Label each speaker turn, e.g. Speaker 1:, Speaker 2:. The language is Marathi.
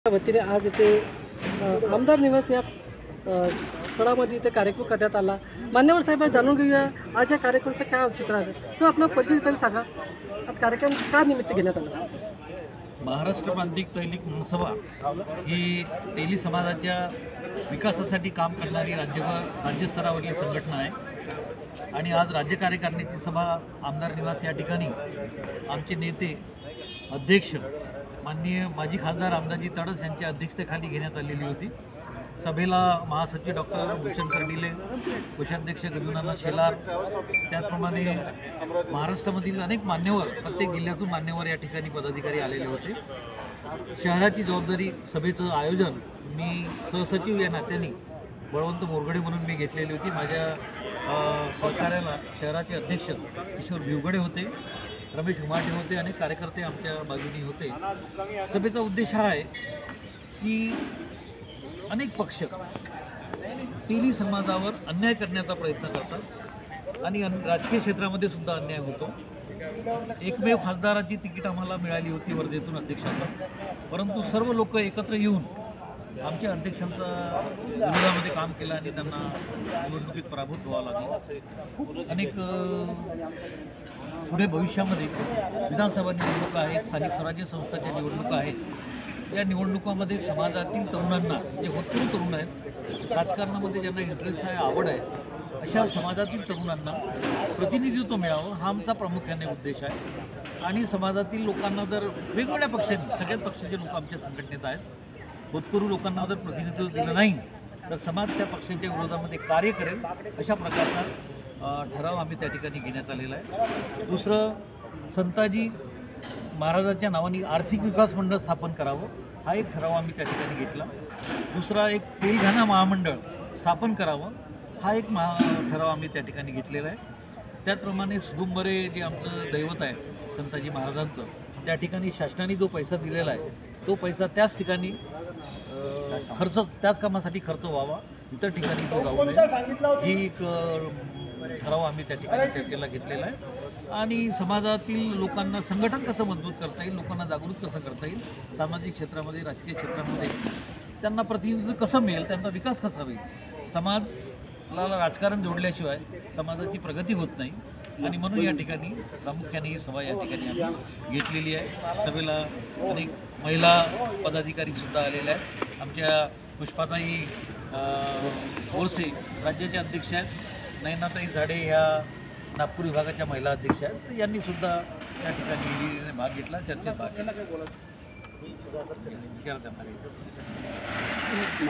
Speaker 1: वतीने आज इथे आमदार निवास या स्थळामध्ये इथे कार्यक्रम करण्यात आला। मान्यवर साहेब जाणून घेऊया आज या कार्यक्रमाचं काय औचित्य आहे। सर आपला परिचय तरी सांगा, आज कार्यक्रम का निमित्त घेण्यात आला?
Speaker 2: महाराष्ट्र प्रांतिक तैलिक महासभा ही तेली समाजाच्या विकासासाठी काम करणारी राज्यस्तरावरली संघटना आहे आणि आज राज्य कार्यकारिणीची सभा आमदार निवास या ठिकाणी आमचे नेते अध्यक्ष माननीय माजी खासदार रामदासजी तडस यांच्या अध्यक्षतेखाली घेण्यात आलेली होती। सभेला महासचिव डॉक्टर भूषण कर्डिले, कोषाध्यक्ष गरुनाना शेलार, त्याचप्रमाणे महाराष्ट्रामधील अनेक मान्यवर, प्रत्येक जिल्ह्यातून मान्यवर या ठिकाणी पदाधिकारी आलेले होते। शहराची जबाबदारी सभेचं आयोजन मी सहसचिव या नात्याने बळवंत मोरगडे म्हणून मी घेतलेली होती। माझ्या सहकार्याला शहराचे अध्यक्ष किशोर भिवगडे होते, रमेश उमाटे होते, अनेक कार्यकर्ते आमच्या बाजूनी होते। सभेचा उद्देश हा आहे की अनेक पक्ष तेली समाजावर अन्याय करण्याचा प्रयत्न करतात आणि राजकीय क्षेत्रामध्ये सुद्धा अन्याय होतो। एकमेव खासदाराची तिकीट आम्हाला मिळाली होती वर्धेतून अध्यक्षांना, परंतु सर्व लोक एकत्र येऊन आमच्या अध्यक्षांचा विरोधामध्ये काम केलं आणि त्यांना निवडणुकीत पराभूत व्हावं लागलं। अनेक पुढे भविष्यामध्ये विधानसभा निवडणुका आहेत, स्थानिक स्वराज्य संस्थांच्या निवडणुका आहेत। या निवडणुकांमध्ये समाजातील तरुणांना, जे भरपूर तरुण आहेत, राजकारणामध्ये ज्यांना इंटरेस्ट आहे, आवड आहे, अशा समाजातील तरुणांना प्रतिनिधित्व मिळावं हा आमचा प्रामुख्याने उद्देश आहे। आणि समाजातील लोकांना जर वेगवेगळ्या पक्षांनी, सगळ्याच पक्षाचे लोक आमच्या संघटनेत आहेत, भूतपूर्व लोकांना जर प्रतिनिधित्व दिलं नाही तर समाज त्या पक्षांच्या विरोधामध्ये कार्य करेल अशा प्रकारचा ठराव आम्ही त्या ठिकाणी घेण्यात आलेला आहे। दुसरं, संताजी महाराजांच्या नावाने आर्थिक विकास मंडळ स्थापन करावं हा एक ठराव आम्ही त्या ठिकाणी घेतला। दुसरा, एक तेलघाना महामंडळ स्थापन करावं हा एक ठराव आम्ही त्या ठिकाणी घेतलेला आहे। त्याचप्रमाणे सुदुंबरे जे आमचं दैवत आहे संताजी महाराजांचं, त्या ठिकाणी शासनाने जो पैसा दिलेला आहे तो पैसा त्याच ठिकाणी त्याच कामासाठी खर्च व्हावा, इतर ठिकाणी तो जाऊ नये ही एक ठराव आम्ही त्या ठिकाणी चर्चेला घेतलेला आहे। आणि समाजातील लोकांना संघटन कसं मजबूत करता येईल, लोकांना जागृत कसं करता येईल, सामाजिक क्षेत्रामध्ये, राजकीय क्षेत्रामध्ये त्यांना प्रतिनिधित्व कसं मिळेल, त्यांचा विकास कसा होईल, समाजाला राजकारण जोडल्याशिवाय समाजाची प्रगती होत नाही आणि म्हणून या ठिकाणी प्रामुख्याने ही सभा या ठिकाणी आम्ही घेतलेली आहे। सभेला अनेक महिला पदाधिकारीसुद्धा आलेल्या आहेत। आमच्या पुष्पाताई बोरसे राज्याचे अध्यक्ष आहेत, नयनाताई झाडे ह्या नागपूर विभागाच्या महिला अध्यक्ष आहेत, तर यांनी सुद्धा या ठिकाणी भाग घेतला, चर्चेत भाग घेतला।